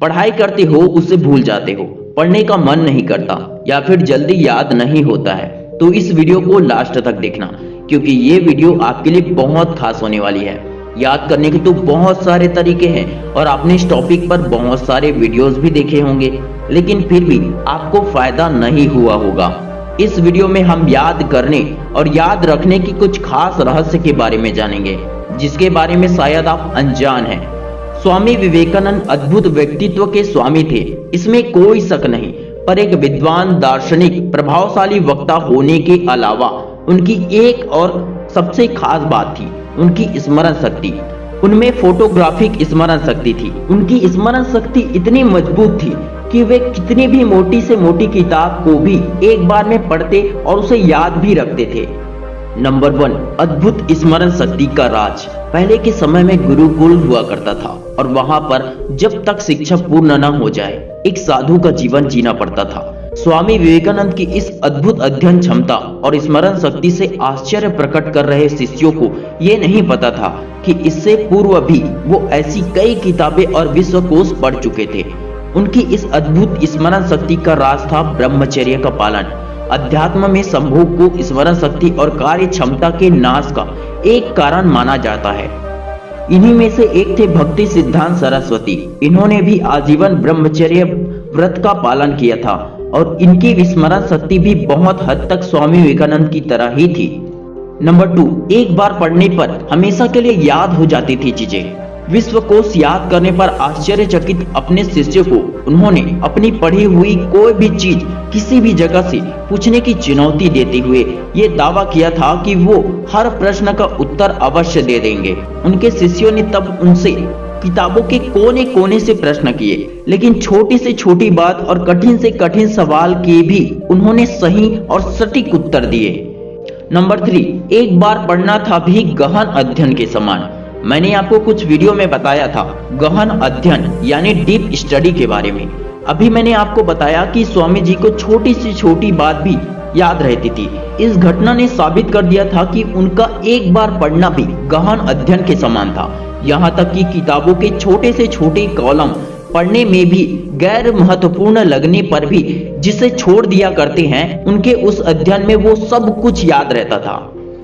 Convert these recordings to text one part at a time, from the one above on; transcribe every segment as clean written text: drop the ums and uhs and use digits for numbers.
पढ़ाई करते हो उसे भूल जाते हो, पढ़ने का मन नहीं करता या फिर जल्दी याद नहीं होता है, तो इस वीडियो को लास्ट तक देखना क्योंकि ये वीडियो आपके लिए बहुत खास होने वाली है। याद करने के तो बहुत सारे तरीके हैं और आपने इस टॉपिक पर बहुत सारे वीडियोस भी देखे होंगे, लेकिन फिर भी आपको फायदा नहीं हुआ होगा। इस वीडियो में हम याद करने और याद रखने की कुछ खास रहस्य के बारे में जानेंगे, जिसके बारे में शायद आप अनजान हैं। स्वामी विवेकानंद अद्भुत व्यक्तित्व के स्वामी थे, इसमें कोई शक नहीं, पर एक विद्वान, दार्शनिक, प्रभावशाली वक्ता होने के अलावा उनकी एक और सबसे खास बात थी उनकी स्मरण शक्ति। उनमें फोटोग्राफिक स्मरण शक्ति थी। उनकी स्मरण शक्ति इतनी मजबूत थी कि वे कितनी भी मोटी से मोटी किताब को भी एक बार में पढ़ते और उसे याद भी रखते थे। नंबर 1, अद्भुत स्मरण शक्ति का राज। पहले के समय में गुरुकुल हुआ करता था और वहां पर जब तक शिक्षा पूर्ण न हो जाए एक साधु का जीवन जीना पड़ता था। स्वामी विवेकानंद की इस अद्भुत अध्ययन क्षमता और स्मरण शक्ति से आश्चर्य प्रकट कर रहे शिष्यों को यह नहीं पता था कि इससे पूर्व भी वो ऐसी कई किताबें और विश्वकोश पढ़ चुके थे। उनकी इस अद्भुत स्मरण शक्ति का राज था ब्रह्मचर्य का पालन। अध्यात्म में संभोग को स्मरण शक्ति और कार्य क्षमता के नाश का एक कारण माना जाता है। इन्हीं में से एक थे भक्ति सिद्धांत सरस्वती। इन्होंने भी आजीवन ब्रह्मचर्य व्रत का पालन किया था और इनकी स्मरण शक्ति भी बहुत हद तक स्वामी विवेकानंद की तरह ही थी। नंबर 2, एक बार पढ़ने पर हमेशा के लिए याद हो जाती थी चीजें। विश्वकोश याद करने पर आश्चर्यचकित अपने शिष्य को उन्होंने अपनी पढ़ी हुई कोई भी चीज किसी भी जगह से पूछने की चुनौती देते हुए ये दावा किया था कि वो हर प्रश्न का उत्तर अवश्य दे देंगे। उनके शिष्यों ने तब उनसे किताबों के कोने कोने से प्रश्न किए, लेकिन छोटी से छोटी बात और कठिन से कठिन सवाल के भी उन्होंने सही और सटीक उत्तर दिए। नंबर 3, एक बार पढ़ना था भी गहन अध्ययन के समान। मैंने आपको कुछ वीडियो में बताया था गहन अध्ययन यानी डीप स्टडी के बारे में। अभी मैंने आपको बताया कि स्वामी जी को छोटी से छोटी बात भी याद रहती थी। इस घटना ने साबित कर दिया था कि उनका एक बार पढ़ना भी गहन अध्ययन के समान था। यहाँ तक कि किताबों के छोटे से छोटे कॉलम पढ़ने में भी गैर महत्वपूर्ण लगने पर भी जिसे छोड़ दिया करते हैं, उनके उस अध्ययन में वो सब कुछ याद रहता था।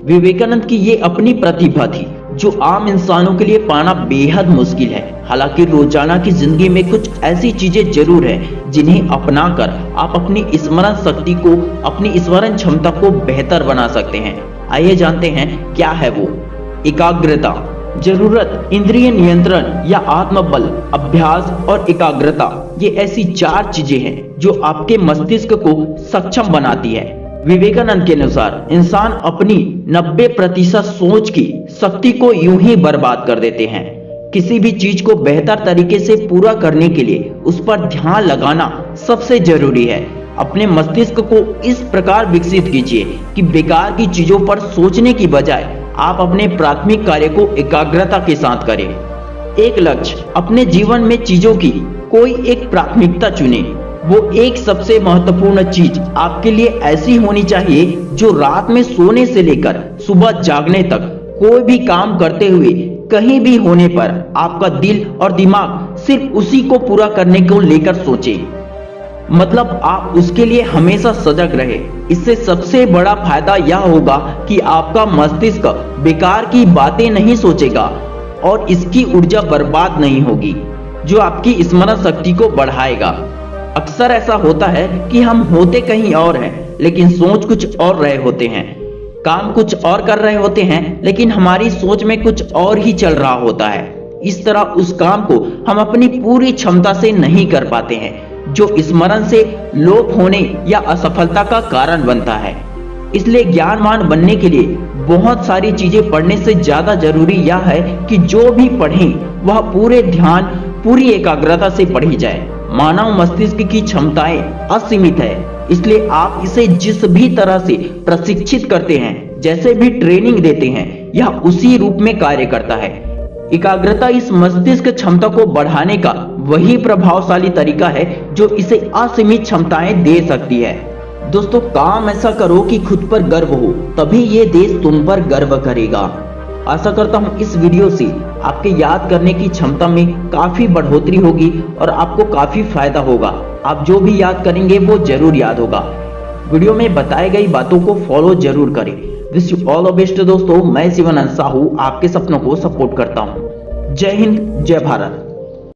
विवेकानंद की ये अपनी प्रतिभा थी जो आम इंसानों के लिए पाना बेहद मुश्किल है। हालांकि रोजाना की जिंदगी में कुछ ऐसी चीजें जरूर है जिन्हें अपनाकर आप अपनी स्मरण शक्ति को, अपनी स्मरण क्षमता को बेहतर बना सकते हैं। आइए जानते हैं क्या है वो। एकाग्रता, जरूरत, इंद्रिय नियंत्रण या आत्मबल, अभ्यास और एकाग्रता, ये ऐसी 4 चीजें हैं जो आपके मस्तिष्क को सक्षम बनाती है। विवेकानंद के अनुसार इंसान अपनी 90% सोच की शक्ति को यूं ही बर्बाद कर देते हैं। किसी भी चीज को बेहतर तरीके से पूरा करने के लिए उस पर ध्यान लगाना सबसे जरूरी है। अपने मस्तिष्क को इस प्रकार विकसित कीजिए कि बेकार की चीजों पर सोचने की बजाय आप अपने प्राथमिक कार्य को एकाग्रता के साथ करें। एक लक्ष्य, अपने जीवन में चीजों की कोई एक प्राथमिकता चुने। वो एक सबसे महत्वपूर्ण चीज आपके लिए ऐसी होनी चाहिए जो रात में सोने से लेकर सुबह जागने तक कोई भी काम करते हुए कहीं भी होने पर आपका दिल और दिमाग सिर्फ उसी को पूरा करने को लेकर सोचे। मतलब आप उसके लिए हमेशा सजग रहे। इससे सबसे बड़ा फायदा यह होगा कि आपका मस्तिष्क बेकार की बातें नहीं सोचेगा और इसकी ऊर्जा बर्बाद नहीं होगी, जो आपकी स्मरण शक्ति को बढ़ाएगा। अक्सर ऐसा होता है कि हम होते कहीं और हैं लेकिन सोच कुछ और रहे होते हैं, काम कुछ और कर रहे होते हैं लेकिन हमारी सोच में कुछ और ही चल रहा होता है। इस तरह उस काम को हम अपनी पूरी क्षमता से नहीं कर पाते हैं, जो स्मरण से लोप होने या असफलता का कारण बनता है। इसलिए ज्ञानवान बनने के लिए बहुत सारी चीजें पढ़ने से ज्यादा जरूरी यह है कि जो भी पढ़ें वह पूरे ध्यान, पूरी एकाग्रता से पढ़ी जाए। मानव मस्तिष्क की क्षमताएं असीमित है, इसलिए आप इसे जिस भी तरह से प्रशिक्षित करते हैं, जैसे भी ट्रेनिंग देते हैं, यह उसी रूप में कार्य करता है। एकाग्रता इस मस्तिष्क क्षमता को बढ़ाने का वही प्रभावशाली तरीका है जो इसे असीमित क्षमताएं दे सकती है। दोस्तों, काम ऐसा करो कि खुद पर गर्व हो, तभी ये देश तुम पर गर्व करेगा। आशा करता हूँ इस वीडियो से आपके याद करने की क्षमता में काफी बढ़ोतरी होगी और आपको काफी फायदा होगा। आप जो भी याद करेंगे वो जरूर याद होगा। वीडियो में बताई गई बातों को फॉलो जरूर करें। Wish you all the best दोस्तों। मैं शिवानंद साहू आपके सपनों को सपोर्ट करता हूँ। जय हिंद, जय भारत।